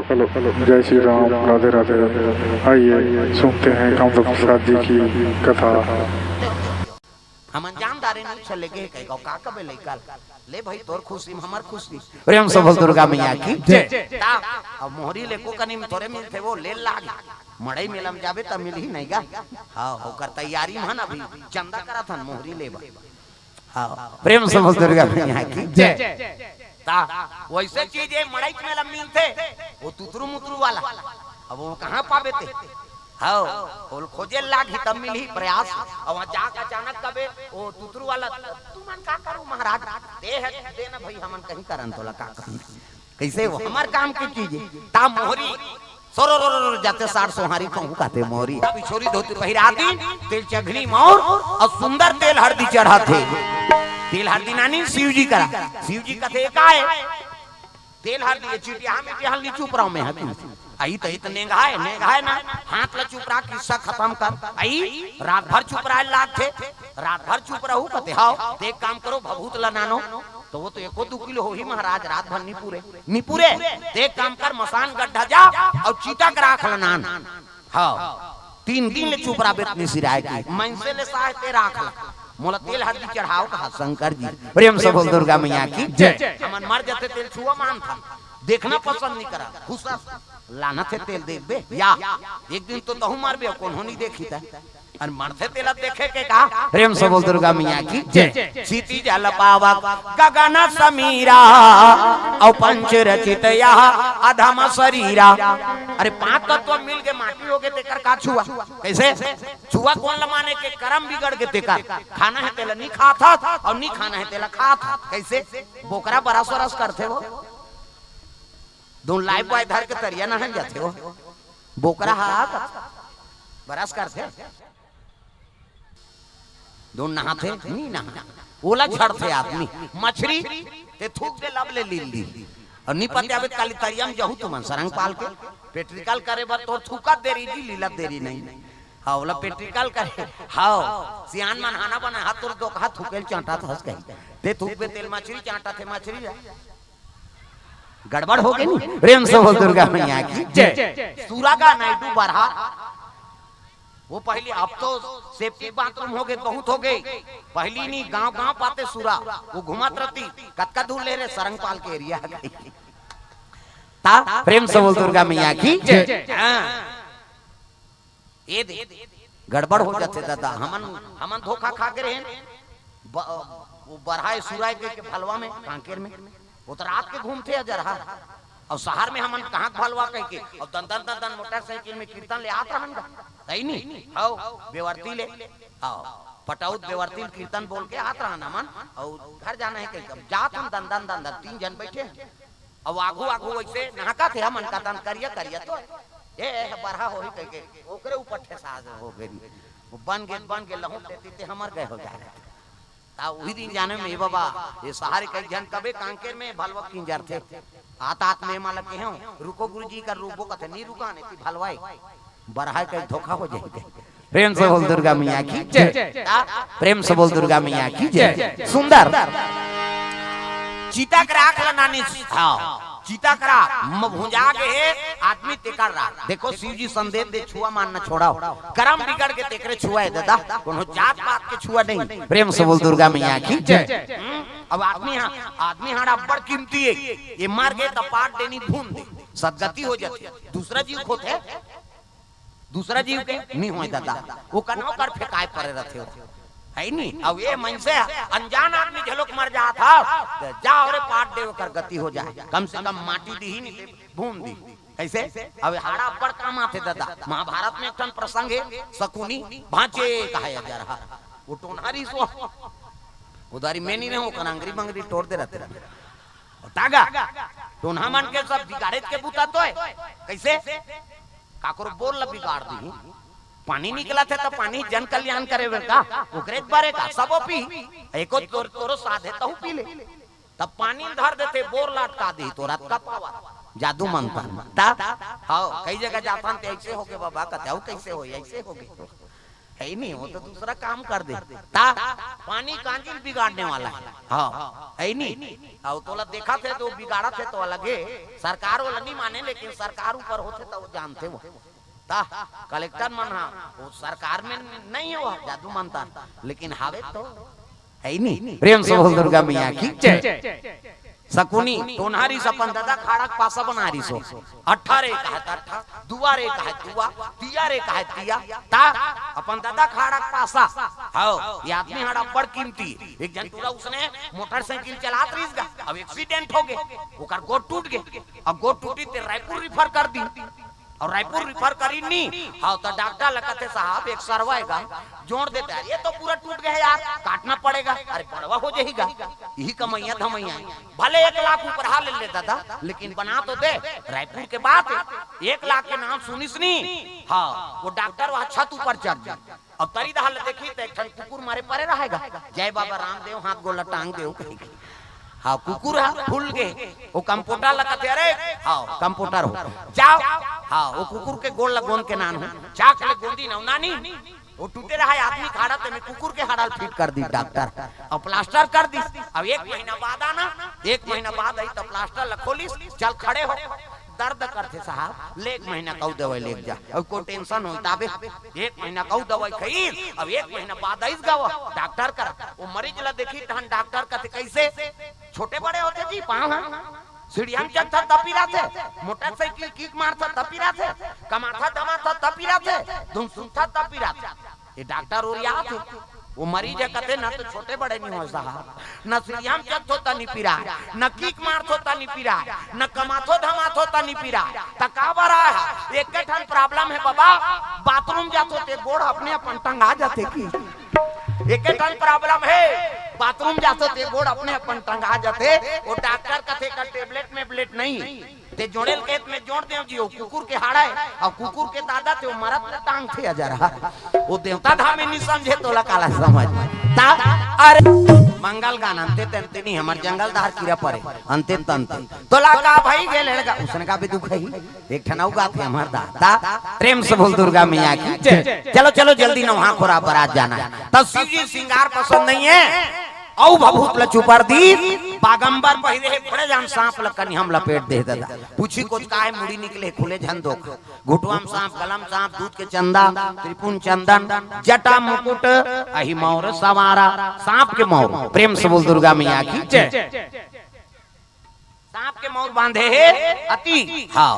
Hello जय श्री राम, राधे राधे। आइए सुनते हैं कामदेव प्रसाद जी की कथा। हम अंजामदारे नहीं चले गए कहीं का का कबे लेकर ले भाई तोर खुशी हमर खुशी प्रेम से बोल दुर्गा मैया की जय। ता अब मोहरी ले को कनी में तोरे मिलते वो ले लाग मड़ई मेला में जाबे त मिल ही नहीं गा। हां होकर तैयारी में अभी चंदा करा था मोहरी लेबा। हां प्रेम से बोल दुर्गा मैया की जय। ता वैसे चीज है मड़ई मेला मिलते वो तुतरू मुतरू वाला अब वो कहां पाबे थे। हां बोल खोजे लागी तब मिली प्रयास और वहां जाके अचानक कबे वो तुतरू वाला तू मन का करू महाराज दे है देना भाई हमन कहीं करन तोला का कर कैसे वो हमार काम की चीज ता मोहरी सोरो जाते 60 सोहारी कहू कहते मोहरी पिछोरी धोती पहिरा दी तेल चघनी मोर और सुंदर तेल हल्दी चढ़ा थे। तेल हल्दी नानी शिव जी कथे का है तेल हल्दी चिटिया में हल्दी चुप रहा में है आई तो इतने नेगाए ना हाथ ला चुप रहा किस्सा खत्म कर आई रात भर चुप रहा लाग थे रात भर चुप रहू कहते हां देख काम करो भभूत ला नानो तो वो तो 1-2 किलो हो ही महाराज रात भर नहीं पूरे देख काम कर मसान गड्ढा जा और चीता का राख ला नान। हां 3 दिन ले चुप रहा बेतनी सिराय की मनसे ले साहे ते राख ला मोला तेल हल्दी चढ़ाओ कहा शंकर जी प्रेम से बोल दुर्गा मैया की जय। हमन मर जाते तेल छुआ मान था देखना पसंद नहीं करा खुशा लाना थे तेल देख बे या एक दिन तो तहु मार बे कौन नहीं देखी था और मरते तेल देखे के कहा प्रेम से बोल दुर्गा मैया की जय। सीती जल पावक गगन समीरा और पंच रचित यह अधम शरीरा। अरे 5 तत्व मिल के माटी हो गए तेकर का छुआ कैसे छुआ कौन लमाने के कर्म बिगड़ के तेकर खाना है तेल नहीं खाता और नहीं खाना है तेल खाता कैसे बोकरा बरस वरस करते वो दो लाइफ बॉय धर के तरिया नहन जाते हो बोकरा हा बरस करते दो नहाते नहीं नहा ओला झड़ते आदमी मछली ते थूक दे लब ले लीली और नहीं पते आवे काली तरिया में जहू तुमन सरंग पाल के पेट्रिकल करे बर तो थूका देरी जी लीला देरी नहीं। हां ओला पेट्रिकल करे हां सियान मन हाना बना हाथ तोर दो हाथ थूकेल चांटा हंस गई ते थूक पे तेल मछली चांटा थे मछली गड़बड़ हो गई नहीं। प्रेम से बोल दुर्गा मैया की जय। सूरागा नाइटू बरहा वो पहले अब तो सेफ्टी बाथरूम हो गए बहुत हो गए पहली नहीं गांव पाते सूरा वो घुमात रहती कतका दूर ले रे सरंग पाल के एरिया ता प्रेम से बोल दुर्गा मैया की जय। ये गड़बड़ हो जाते दादा हमन धोखा खा के रहे वो बरहाए सूरा के फलवा में कांकेर में वो तो रात के घूमते अजरहा और शहर में हमन कहां भलवा कह के और दन मोटरसाइकिल में कीर्तन ले आता हन सही नहीं आओ बेवर्ती ले आओ पटाउत बेवर्ती कीर्तन बोल के आता हन हमन और घर जाना है कहीं जात हम दन 3 जन बैठे और आगू वैसे नहाका थे हमन का तन करिया तो ए बरहा होई कह के ओकरे ऊपर ठेसाज हो गई वो बन के लहू देती हमर गए हो जाए ता वही दिन जाने में बाबा ये सहारे कई जन कबे कांकेर में भलवा किंजर थे आतात में माला के हूं रुको गुरुजी का रूपो कथे नहीं रुकाने थी भलवाई बरहाय कई धोखा हो जाए। प्रेम से बोल दुर्गा मैया की जय। प्रेम से बोल दुर्गा मैया की जय। सुंदर चीता करा खला नानी हां चीता करा भुंजा के आदमी तेकर रहा देखो शिव जी संदेश दे छुआ मानना छोड़ाओ कर्म बिगड़ के तेकरे छुआ दादा कोनो जात पात के छुआ नहीं। प्रेम से बोल दुर्गा मैया की जय। अब आदमी हाड़ा बड़ कीमती है ये मार गए तो पाट देनी भून दे सदगति हो जाती दूसरा जीव खोते दूसरा जीव के नहीं होए दादा वो कनो कर फेकाए पड़े रहते हो है नहीं। अब ये मन से अनजान आदमी झलोक मर जा था तो जा और पाट दे कर गति हो जाए कम से कम माटी दी ही नहीं भून दी कैसे। अब हाड़ा बड़ काम आते दादा महाभारत में एक ठन प्रसंग है शकुनी भांचे कहा जा रहा वो टोनहारी सो उधारी में नहीं रहूं कनांगरी मंगरी तोड़ दे रहते तागा टोनहा मन के सब बिगाड़े के बुता तो है कैसे काकरो बोल ला बिगाड़ दी पानी निकला थे तो पानी जन कल्याण करे का ओकरे बारे का सबो पी एको तोरो साधे तो पी ले तब पानी धर देते बोर लटका दी तो रात का पावा जादू मनता हां कई जगह जापान ते ऐसे हो के बाबा कहते हो कैसे हो ऐसे हो गए है ही नहीं, वो तो दूसरा काम कर दे ता पानी कांजिल बिगाड़ने वाला है। हाँ है ही नहीं। और तोला देखा थे तो बिगाड़ा थे तो अलगे, सरकार वाला नहीं माने, लेकिन सरकार ऊपर होते तो वो जानते वो ता कलेक्टर मन वो सरकार में नहीं है, वो जादू मानता, लेकिन हावे तो है ही नहीं। प्रेम से बोल दुर्गा मैया की जय। सकुनी तोनहारी सपन दादा खाड़क पासा बनारी सो 18 का है 18 दुआरे का है दुआ तियारे का है तिया ता अपन दादा खाड़क पासा हाओ ये आदमी हड़ा बड़ कीमती। एक जन पूरा उसने मोटरसाइकिल चलात रहीस गा, अब एक्सीडेंट हो गए, ओकर गोड़ टूट गए, अब गोड़ टूटी ते रायपुर रिफर कर दी, और रायपुर रिफर करी नहीं हाँ तो डॉक्टर लगते साहब एक सरवाएगा जोड़ देते हैं, ये तो पूरा टूट गया यार, काटना पड़ेगा, अरे बड़वा हो जाएगा, यही कमैया धमैया भले 1 लाख ऊपर हाल ले लेता था, लेकिन बना तो दे। रायपुर के बाद 1 लाख के नाम सुनिस नहीं हाँ, वो डॉक्टर वहाँ छत ऊपर चढ़ गया, अब तरी दहाल देखी तो एक कुकुर मारे परे रहेगा, जय बाबा रामदेव हाथ गोला टांग दे कहीं हाँ कुकुर फूल गए, वो कंप्यूटर लगाते अरे हाँ कंप्यूटर हो जाओ हाँ, वो कुकुर के गोल लगोन के नान हो चाक ले गोंदी ना नानी, वो टूटे रहा आदमी खाड़ा ते में कुकुर के हड़ाल फिट कर दी डॉक्टर, और प्लास्टर कर दी। अब 1 महीना बाद आना, 1 महीना बाद आई तो प्लास्टर लखोलिस चल खड़े हो, दर्द करते साहब ले 1 महीना कऊ दवाई ले जा, और कोई टेंशन हो ताबे 1 महीना कऊ दवाई खई, अब 1 महीना बाद आइस गावा डॉक्टर कर, वो मरीज ला देखी तहन डॉक्टर कहते कैसे छोटे बड़े होते जी पाँव सीढ़ियां चढ़ता तपीरा थे, मोटरसाइकिल किक मारता तपीरा थे, कमाथा धमाथा तपीरा थे, धुम सुनता तपीरा थे, ये डॉक्टर और याद थे। वो मरीज कहते ना तो छोटे बड़े नहीं हो साहब, न सीढ़ियां चढ़त होता नहीं पीरा, न किक मारत होता नहीं पीरा, न कमाथो धमाथ होता नहीं पीरा, तका बरा है एक ठन प्रॉब्लम है बाबा, बाथरूम जाते होते गोड़ अपने अपन टंगा जाते की, एक ठन प्रॉब्लम है बाथरूम जाते थे गोड़ अपने अपन टंगा जाते, वो डॉक्टर कथे का टेबलेट में ब्लेट नहीं ते जोड़ेल खेत में जोड़ दे जी, वो कुकुर के हाड़ा है, और कुकुर के दादा थे वो मरत में टांग थे जरा, वो देवता धाम में नहीं समझे तो काला समझ ता अरे मंगल गान अंते तंते नहीं हमार जंगल दार कीड़ा पड़े अंते तंते तो लाका भाई गे लड़का उसने का भी दुख है, एक ठनाऊ गाते हमार दादा। प्रेम से बोल दुर्गा मैया की चलो चलो जल्दी ना वहां खोरा बारात जाना है, तब शिव जी श्रृंगार पसंद नहीं है औ भभूत ल चुपर दी बागंबर पहिरे है बड़े जान सांप लकनी हम लपेट दे दादा, पूछी कुछ काहे मुड़ी निकले खुले झन दोख, घुटवाम सांप गलम सांप दूध के चंदा त्रिपुन चंदन जटा मुकुट अहि मोर सवारा, सांप के मोर। प्रेम से बोल दुर्गा मैया की जय। सांप के मोर बांधे है अति हाँ,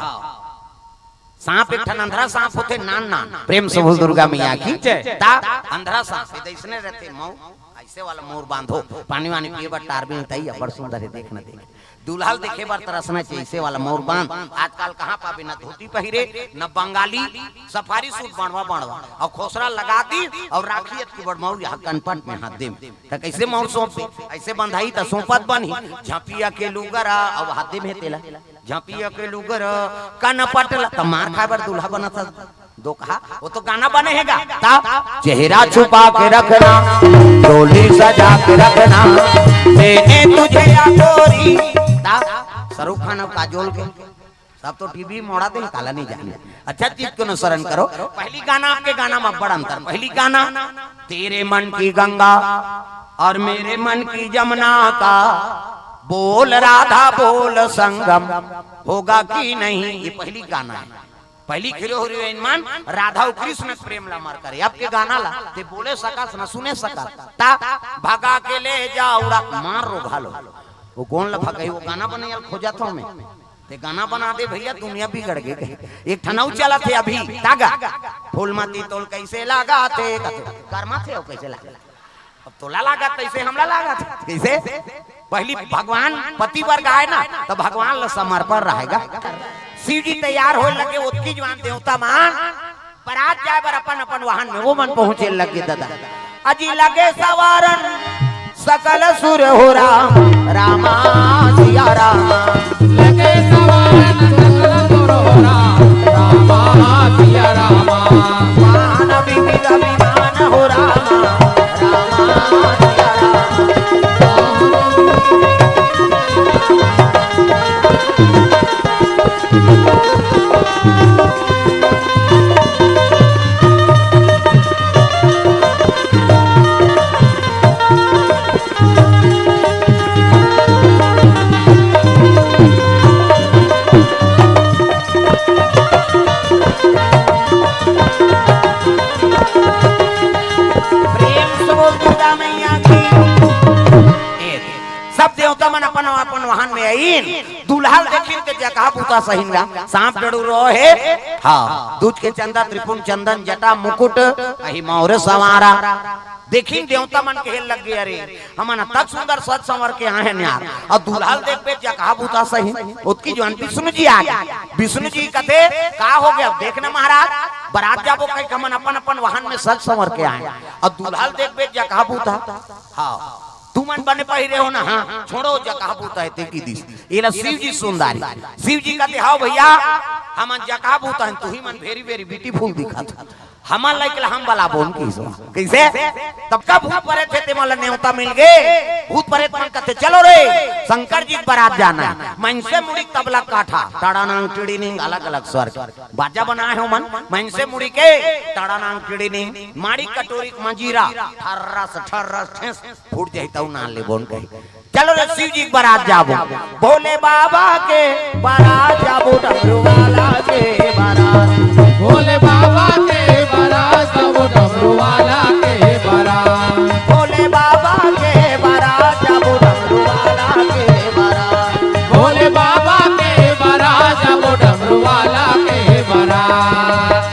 सांप एक ठन अंधरा सांप होते नान नान। प्रेम से बोल दुर्गा मैया की जय। ता अंधरा सांप ऐसने रहते मऊ ऐसे वाला मोर बांधो, पानी वानी पिए बार टारबिन तई बड़ सुंदर है देखना देख, दुल्हाल देखे बार तरसना चाहिए ऐसे वाला मोर बांध। आजकल कहाँ पाबे न धोती पहिरे न बंगाली सफारी सूट बनवा बनवा और खोसरा लगा दी और राखी की बड़ मोर यहाँ कनपट में हाथ दे त कैसे मोर सौंप ऐसे बंधाई त सौंपत बनी झपिया के लुगरा और हाथ दे में तेला झपिया के लुगर कनपट त मार खाए बार दूल्हा बना था दो कहा, वो तो गाना बनेगा ता चेहरा छुपा के रखना डोली सजा के रखना मैंने तुझे गोरी ता शाहरुख खान और काजोल के सब तो टीवी मोड़ा दे काला नहीं जाने, अच्छा चीज को अनुसरण करो। पहली गाना आपके गाना में बड़ा अंतर, पहली गाना तेरे मन की गंगा और मेरे मन की जमुना का बोल राधा बोल संगम होगा कि नहीं, ये पहली गाना है। पहली खिरो हीरोइन मान राधा और कृष्ण प्रेम ला मार करे, आपके गाना ला ते बोले सका न सुने सका ता भगा के ले जाऊड़ा मार रो घालो, वो कौन ला भगाई, वो गाना बने यार खोजा था मैं ते गाना बना दे भैया दुनिया बिगड़ गई। एक ठनाऊ चला थे अभी तागा फूलमती तोल कैसे लगा थे कर्मा थे कैसे लगा, अब तोला लगा कैसे हमला लगा कैसे, पहली भगवान पति वर्ग आए ना तो भगवान ला समर्पण रहेगा। शिव जी तैयार हो लगे उसकी जवान देवता मान बरात जाए बर अपन अपन वाहन में वो मन पहुंचे लगे दादा अजी लगे सवारन सकल सुर हो राम रामा सिया राम लगे सवारन सकल सुर हो राम रामा सिया रामा मान विविध विमान हो रामा रामा सिया राम दुल्हा देखिन के जगह पूता सहिंगा सांप डड़ू रहे हाँ दूध के चंदा त्रिपुन चंदन जटा मुकुट अहि मोर सवारा देखिन देवता मन के लग गए अरे हमन तक सुंदर सज संवर के आए हैं यार और दुल्हा देख पे जगह पूता सही उसकी जो विष्णु जी आ गए विष्णु जी कहते का हो गया देखना महाराज बारात जाबो कहीं हमन अपन अपन वाहन में सज संवर के आए और दुल्हा देख पे जगह पूता हाँ तुमन बने पहिरे हो ना हाँ छोड़ो जगह पूता है तेकी दिस ये शिव जी सुंदरी शिव जी कहते हाँ भैया हमन जगह पूता है तू ही मन वेरी वेरी ब्यूटीफुल दिखा था हमार लाइक हम वाला बोन कैसे तब का भूत परे थे ते मला नेवता मिल गए भूत परे मन कहते चलो रे शंकर जी बारात जाना है मन से मुड़ी तबला काठा टाड़ानांग टिड़ीनिंग अलग अलग स्वर बाजा बनाए हो मन से मुड़ी के टाड़ानांग टिड़ीनिंग माड़ी कटोरी मंजीरा ठर्रस ठेस फूट जाई तऊ ना ले बोन कही चलो रे शिव जी बारात जाबो भोले बाबा के बारात जाबो डमरू वाला के बारात भोले बाबा के बारात जाबो डमरू वाला के बारात भोले बाबा के बारात जाबो डमरू वाला के बारात भोले बाबा के बारात जाबो डमरू वाला के बारात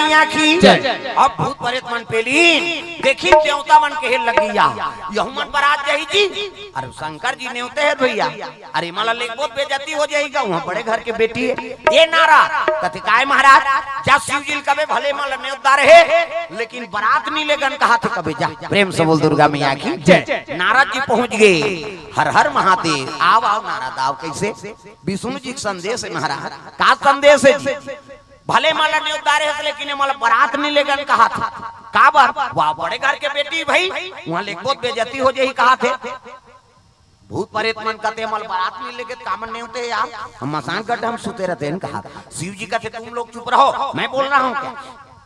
अब भूत प्रेत मन पेलीन देखी देवता मन के लगिया यहुमन बारात जाई जी अरे शंकर जी नेवते है भैया अरे मला ले बहुत बेइज्जती हो जाएगा वहां बड़े घर के बेटी है ये नारा कथे काय महाराज जा शिव जी कबे भले मला नेवता रहे लेकिन बारात नहीं लेगन कहा थे कबे जा प्रेम से बोल दुर्गा मैया की जय नारद जी पहुंच गए हर हर महादेव आओ आओ नारद आओ कैसे विष्णु जी संदेश है महाराज का संदेश है जी भले माला ने उतारे है लेकिन माला बारात नहीं लेगन कहा था का बार वाह बड़े घर के बेटी भाई वहां ले बहुत बेइज्जती हो जाई कहा थे भूत प्रेत मन कहते माल बारात नहीं लेके कामन नहीं होते यार हम मसान गड्ढे हम सुते रहते हैं कहा शिव जी कहते तुम लोग चुप रहो मैं बोल रहा हूं क्या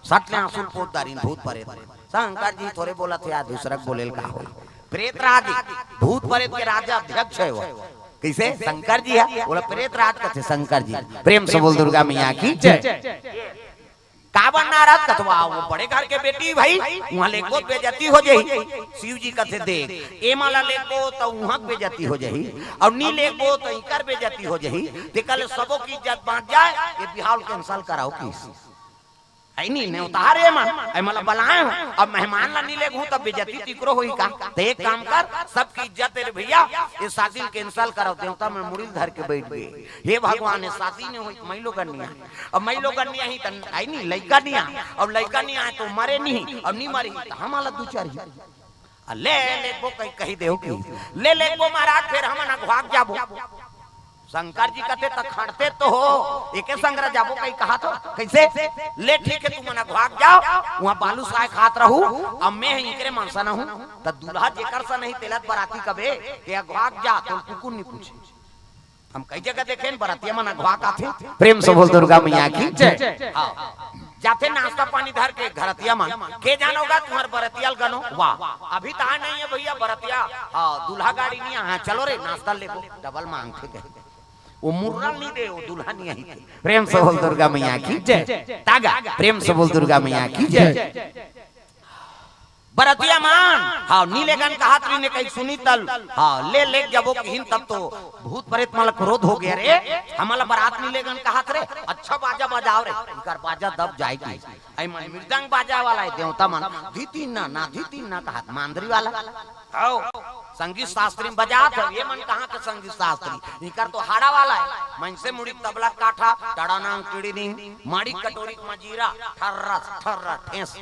सटले आंसू पोतदारीन भूत प्रेत शंकर जी थोड़े बोला थे यार दूसरा बोलेल का हो प्रेत राज भूत प्रेत के राजा अध्यक्ष है वो कैसे शंकर जी है बोला प्रेत राज कथे शंकर जी प्रेम से बोल दुर्गा मैया की जय कावन नारद कथवा वो बड़े घर के बेटी भाई वहां लेको बेइज्जती हो जाई शिव जी कथे देख ए माला लेको तो वहां बेइज्जती हो जाई और नी लेको तो इकर बेइज्जती हो जाई ते कल सबो की इज्जत बांट जाए ये बिहार कैंसिल कराओ किस आई नहीं ने उतारे मन आई मला बुलाए अब मेहमान ला नी लेगू तब बेइज्जती तिकरो होई का तो एक काम कर सबकी इज्जत रे भैया ये शादी कैंसिल करो देवता में मुड़ी धर के बैठ गए हे भगवान ने शादी ने होई मैं लोग करनी है अब मैं लोग करनी है त आई नहीं लइका नहीं आ अब लइका नहीं आए तो मरे नहीं अब नहीं मरी हमारा दो चार ले ले वो कही देओ की ले वो महाराज फिर हम ना भाग जाबो शंकर जी कहते तक खड़ते तो हो एके संग्रह जाबो कहीं कहा तो कैसे ले ठीक है तुम ना भाग जाओ वहां बालू साय खात रहू अब मैं इनकरे मनसा ना हूं त दूल्हा जेकर सा नहीं तेलत बराती कबे के भाग जा तो कुकुर नहीं पूछे हम कई जगह देखें बरातिया मन अगवा का थे प्रेम से बोल दुर्गा मैया की जय हां जाते नाश्ता पानी धर के घरतिया मन के जानोगा तुम्हार बरतियाल गनो वाह अभी तो नहीं है भैया बरतिया हां दूल्हा गाड़ी नहीं हां चलो रे नाश्ता ले लो डबल मांग थे वो मुर्रा नहीं दे वो दुल्हा नहीं आई प्रेम से बोल दुर्गा मैया की जय तागा प्रेम से बोल दुर्गा मैया की जय बरतिया मान हाँ नीलेगन कहा त्री ने कहीं सुनी तल हाँ ले जबो कहीं तब तो भूत प्रेत माला क्रोध हो गया रे हमारा बारात नीलेगन कहा रे अच्छा बाजा बजाओ रे इनका बाजा दब जाएगी आई मन मृदंग बाजा वाला है देवता मन धीती ना कहा मांदरी वाला आओ संगीत शास्त्री बजात है ये मन कहाँ के संगीत शास्त्री इनका तो हाड़ा वाला है मन से मुड़ी तबला काठा टड़ानांग टिड़ीनिंग माड़ी कटोरी मजीरा ठर्रा ठेस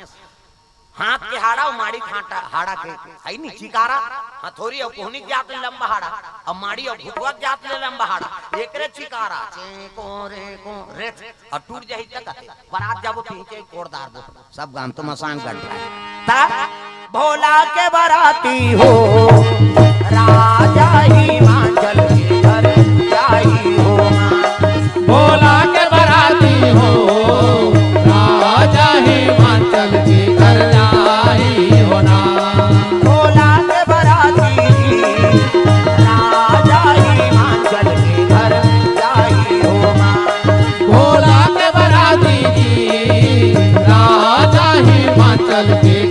हाथ के हाड़ा और माड़ी खाटा हाड़ा के आई नहीं चिकारा हथोरी और कोहनी जात ले लंबा हाड़ा और माड़ी और घुटवा जात ले लंबा हाड़ा एकरे चिकारा को रे और टूट जाई तक बारात जाबो पीछे कोरदार बो सब गान तो मसान गड्ढा ता भोला के बाराती हो राजा हिमाचल के घर जाई हो भोला के बाराती हो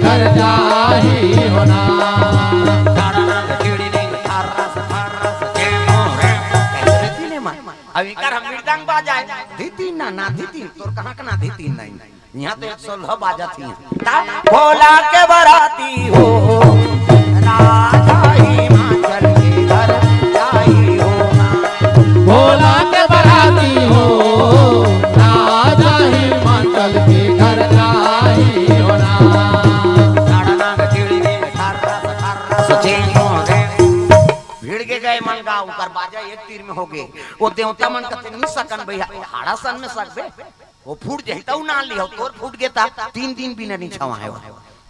घर जाही होना। अब इकर हम मृदंग बाजाए धीती ना ना धीती तोर कहां का ना धीती नहीं यहाँ तो 116 बाजा थी भोला के बराती हो राजा हिमाचल के घर जाई होना। भोला के बराती हो राजा हिमाचल के घर जाही होना। भीड़ के गए मन गाँव कर बाजा एक तीर में हो गए वो देवता मन कहते नहीं सकन भैया हाड़ा सन में सकबे वो फूट जहिता ना लियो तोर फूट गेता 3 दिन भी नहीं छवाए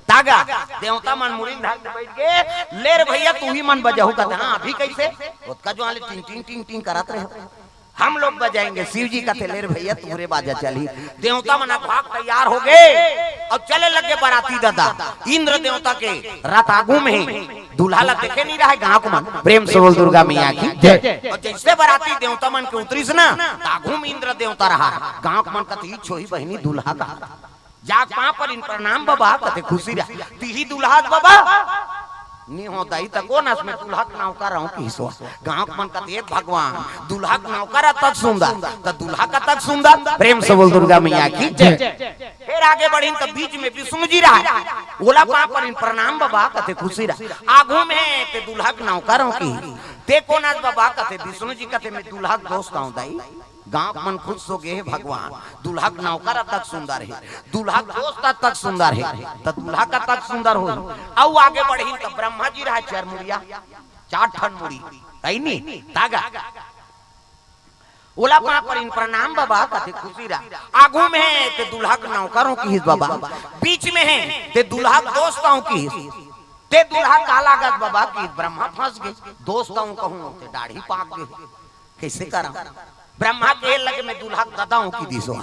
तागा देवता मन मुड़ी ढाक बैठ गए ले रे भैया तू ही मन बजाऊ कहते हां अभी कैसे उसका जो आले टिंग टिंग टिंग टिंग करत रहे हम लोग बजाएंगे शिव जी कहते ले रे भैया तूरे बाजा चली देवता मन भाग तैयार हो गए और चले लगे बाराती दादा इंद्र देवता के रात आगू में ही दूल्हा ला देखे नहीं रहा है गांव को मन प्रेम से बोल दुर्गा मैया की जय। और जैसे बाराती देवता मन के उतरी से ना आगू में इंद्र देवता रहा गांव को मन कहते छोही बहनी दूल्हा का जाग वहां पर इन प्रणाम बाबा कहते खुशी रहा तीही दूल्हा बाबा नहीं होता ही तक ना में दूल्हा का नौकर रहूं की सो गांव मन कहते भगवान दूल्हा का नौकर तक सुंदर तो दूल्हा का तक सुंदर प्रेम से बोल दुर्गा मैया की जय। फिर आगे बढ़ी तो बीच में विष्णु जी रहा बोला वहां पर इन प्रणाम बाबा कहते खुशी रहा आगू में ते दूल्हा का नौकर रहूं की ते कोना बाबा कहते विष्णु जी कहते मैं दूल्हा का दोस्त हूं दाई गांव मन खुश हो गए भगवान दूल्हा का नौकर तक सुंदर है दूल्हा दोस्त तक सुंदर है तो दूल्हा का तक सुंदर हो अब आगे बढ़ी तो ब्रह्मा जी रहा 4 मुड़िया 4 ठन मुड़ी नहीं तागा ओला वहां पर इन प्रणाम बाबा कहते खुशी रहा आगू में है ते दूल्हा का नौकरों की बाबा बीच में है ते दूल्हा दोस्तों की ते दूल्हा काला गज बाबा की ब्रह्मा फंस गए दोस्तों कहूं ते दाढ़ी पाक गए कैसे करा ब्रह्मा के लगे में दूल्हा गदाओं की दिशो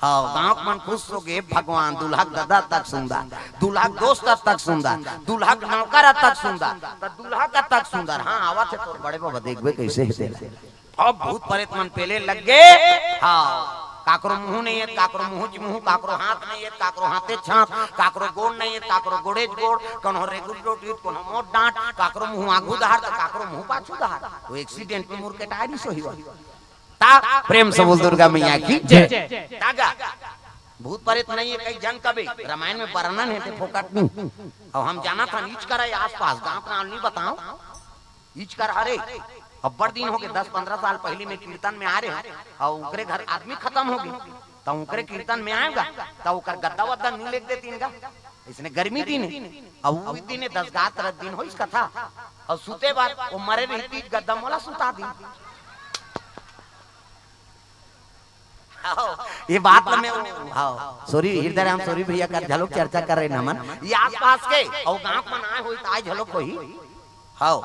हाँ गांव मन खुश हो गए भगवान दूल्हा गदा तक सुंदर दूल्हा दोस्त तक सुंदर दूल्हा नौकर तक सुंदर दूल्हा का तक सुंदर हाँ आवा थे तो बड़े बाबा देखबे कैसे अब भूत प्रेत मन पहले लग गए हाँ काकरो मुंह नहीं है काकरो मुंह काकरो हाथ नहीं है काकरो हाथे छाप काकरो गोड़ नहीं है काकरो गोड़े गोड़ कोनो रेगुल रोटी कोनो मोट डांट काकरो मुंह आगू दहाड़ तो काकरो मुंह पाछू दहाड़ वो एक्सीडेंट में मुर के टायर सो ही ता प्रेम से बोल दुर्गा मैया की जय। तागा भूत प्रेत नहीं है कई जन कभी रामायण में वर्णन है ते फोकट नहीं और हम जाना था नीच कर आसपास गांव का नहीं बताओ नीच कर अरे अब बड़ दिन हो गए 10-15 साल पहले में कीर्तन में आ रहे और उनके घर आदमी खत्म हो गई तो उनके कीर्तन में आएगा तो उनका गद्दा वद्दा नहीं लेके देती इनका इसने गर्मी दिन अब वो दिन 10-11 दिन हो इसका था और सुते बाद वो मरे रहती गद्दा मोला सुता दी ये बात में सॉरी हृदय राम सॉरी भैया का झलक चर्चा कर रहे नमन ये आसपास के और गांव में आए हुई ताई झलक कोई हां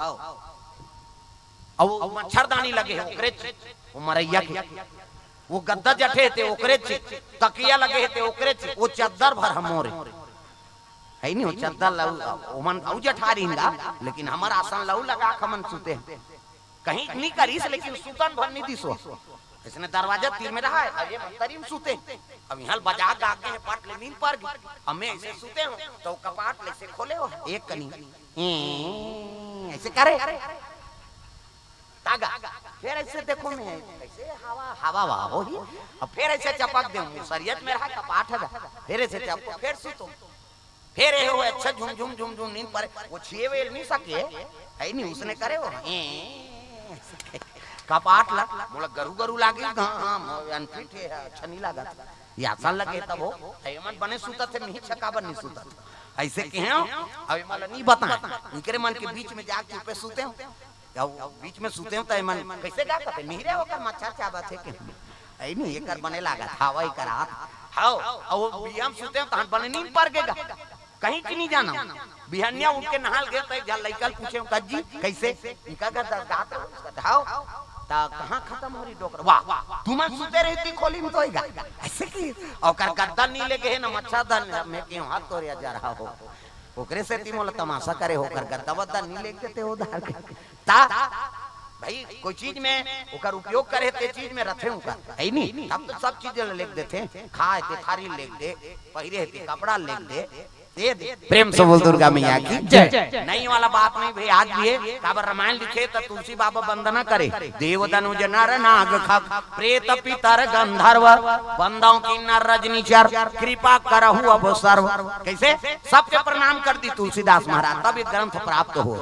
अब मच्छरदानी लगे ओकरे वो मरैया के वो गद्दा जठे थे ओकरे तकिया लगे थे ओकरे वो चद्दर भर हमोरे है नहीं वो चद्दर लऊ ओमन औ जठारी हिंगा लेकिन हमर आसन लऊ लगा खमन सुते कहीं नहीं करीस लेकिन सुतन भर नहीं दिसो इसने दरवाजा तीर में रहा है अब ये मंतरी में सूते अब यहाँ बजा गा के पाट ले नींद पर गई हमें ऐसे सूते हो तो कपाट ले से खोले हो एक कनी ऐसे करे तागा फिर ऐसे देखो मैं ऐसे हवा हवा हो ही अब फिर ऐसे चपक दूं शरीयत में रहा कपाट है फिर ऐसे चपक फिर सूतो फिर ये हो अच्छा झुम झुम झुम झुम नींद पर वो छे वेल नहीं सके है नहीं उसने करे हो कपाट लग बोला गरु गरु लागे हां अनफिट है अच्छा नहीं लगा ये आसान लगे तब हो मन बने सूता थे नहीं छकाबर नहीं सूता ऐसे कहे अभी मला नहीं बता इनके मन के बीच में जाके चुपे सूते हो या बीच में सूते हो तो मन कैसे गा करते नीरे होकर मच्छर चाबा थे के ऐ नहीं ये कर बने लगा हवा ही करा हां और बियाम सूते हो तो बने नींद पर गेगा कहीं की नहीं जाना बिहनिया उठ के नहाल गए तो एक लड़का पूछे कज्जी कैसे इनका घर गात हां ता कहां खत्म हो रही डोकर वाह तुम सुते रहती खोली में तोएगा ऐसे की और कर गद्दा नहीं लेके है ना मच्छरदान में क्यों हाथ तोड़िया जा रहा हो ओकरे से ती मोला तमाशा करे होकर गद्दा वद्दा नहीं लेके ते उधार ता भाई कोई चीज में ओकर उपयोग करे ते चीज में रथे उनका है नहीं अब तो सब चीज लिख देते खाए ते थारी लिख दे पहिरे ते कपड़ा लिख दे दे दे। प्रेम से बोल दुर्गा मैया की जय। नहीं वाला बात नहीं भाई, आज भी है काबर रामायण लिखे तो तुलसी बाबा वंदना करे। देव दनुज नर नाग खग प्रेत पितर गंधर्व बंदाओं की नर रजनीचर कृपा करहु अब सर्व। कैसे सबके प्रणाम कर दी तुलसीदास महाराज, तब एक ग्रंथ प्राप्त हो।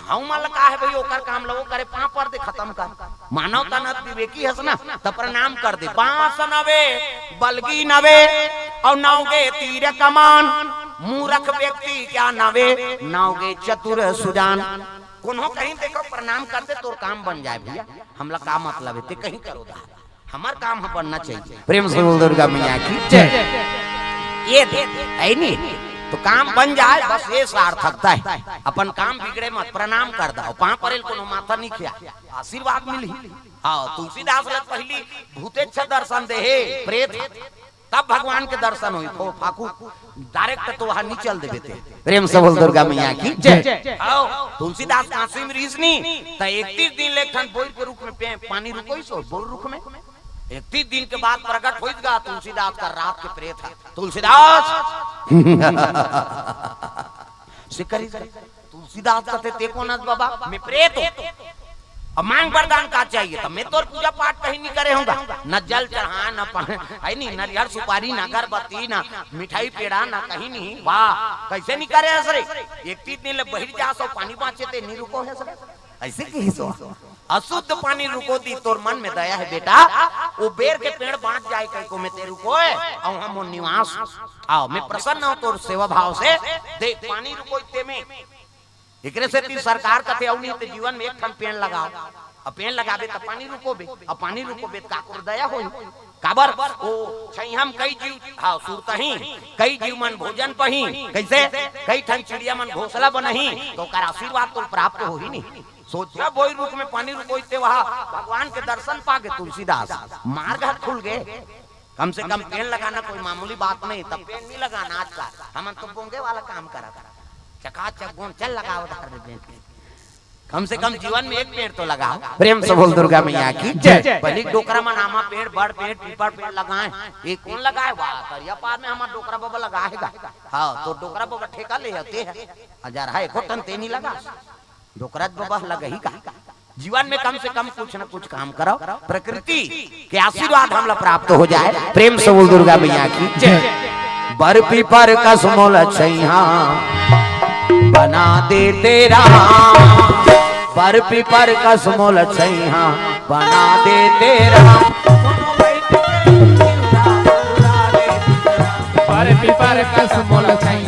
हम का है भाई ओकर काम लो करे पांव पर दे खत्म कर। मानवता न विवेकी है ना, तो प्रणाम कर दे। पांच नवे बलगी नवे और नौगे तीर कमान, मूर्ख व्यक्ति क्या नवे नौगे चतुर सुजान। कोनो कहीं देखो प्रणाम कर दे तो काम बन जाए भैया। हमला का मतलब है ते कहीं करो दा, हमार काम बनना चाहिए। प्रेम से बोल दुर्गा मैया की जय। ये है नहीं तो काम बन जाए, बस ये सार्थकता है। अपन काम बिगड़े मत, प्रणाम कर दो पांव परेल कोनो माथा नहीं खिया, आशीर्वाद मिली। हाँ तुलसीदास ने पहली भूतेच्छ दर्शन दे प्रेत, तब भगवान के दर्शन हुई। तो फाकू डायरेक्ट तो वहां नहीं चल देते। प्रेम से बोल दुर्गा मैया की जय। आओ तुलसीदास काशी में रीसनी तो 31 दिन लेखन बोर के रूप में पानी रुको सो बोर रुख में 31 दिन के बाद प्रकट हो गया तुलसीदास का रात के प्रेत है। तुलसीदास सिकरी तुलसीदास कहते देखो ना बाबा मैं प्रेत हूँ, अब मांग वरदान का चाहिए। तो मैं तो पूजा पाठ कहीं नहीं करे होगा, न जल चढ़ा न है नहीं नरियर सुपारी न अगरबत्ती न मिठाई पेड़ा न कहीं नहीं। वाह कैसे नहीं करे सर, 31 दिन ले बहिर जा सो पानी बाँचे थे नहीं रुको है सर, ऐसे की सो अशुद्ध पानी रुको दी। तोर मन में दया है बेटा, वो बेर के पेड़ बांट जाए कहीं को मैं तेरे रुको है और हम निवास आओ मैं प्रसन्न हूँ तोर सेवा भाव से। देख पानी रुको इतने में एकरे से ती सरकार कथे औनी ते जीवन में एक ठन पेड़ लगाओ, अब पेड़ लगाबे त पानी रुकोबे, अब पानी रुकोबे त काकुर दया होई। काबर ओ छई हम कई जीव हां सुरतही कई जीव मन भोजन पही, कैसे कई ठन चिड़िया मन घोंसला बनही तो कर आशीर्वाद तो प्राप्त होही नहीं। सोचा बोई रुक में पानी रुकोइते वहां भगवान के दर्शन पागे तुलसीदास मार्ग खुल गए। कम से कम पेड़ लगाना कोई मामूली बात नहीं, तब पेड़ नहीं लगाना आज का हम तो बोंगे वाला काम करा चकाचक बोन चल लगाओ कम से कम जीवन में एक पेड़ तो लगाओ। प्रेम से बोल दुर्गा मैया की जय। पहले डोकरा में नामा पेड़ बड़ पेड़ पीपल पेड़ लगाए, ये कौन लगाए वाह करिया पार में हमारा डोकरा बाबा लगाएगा। हाँ तो डोकरा बाबा ठेका ले जाते हैं हजार है एको टन ते नहीं लगा डोकरा बाबा लगा ही का। जीवन में कम से कम कुछ न कुछ काम करो, प्रकृति के आशीर्वाद हमला प्राप्त हो जाए। प्रेम से बोल दुर्गा मैया की जय। बर पीपर कसमोल छैया बना दे तेरा, पर पीपर कसमोल छैया बना दे तेरा, पर पीपर कसमोल छैया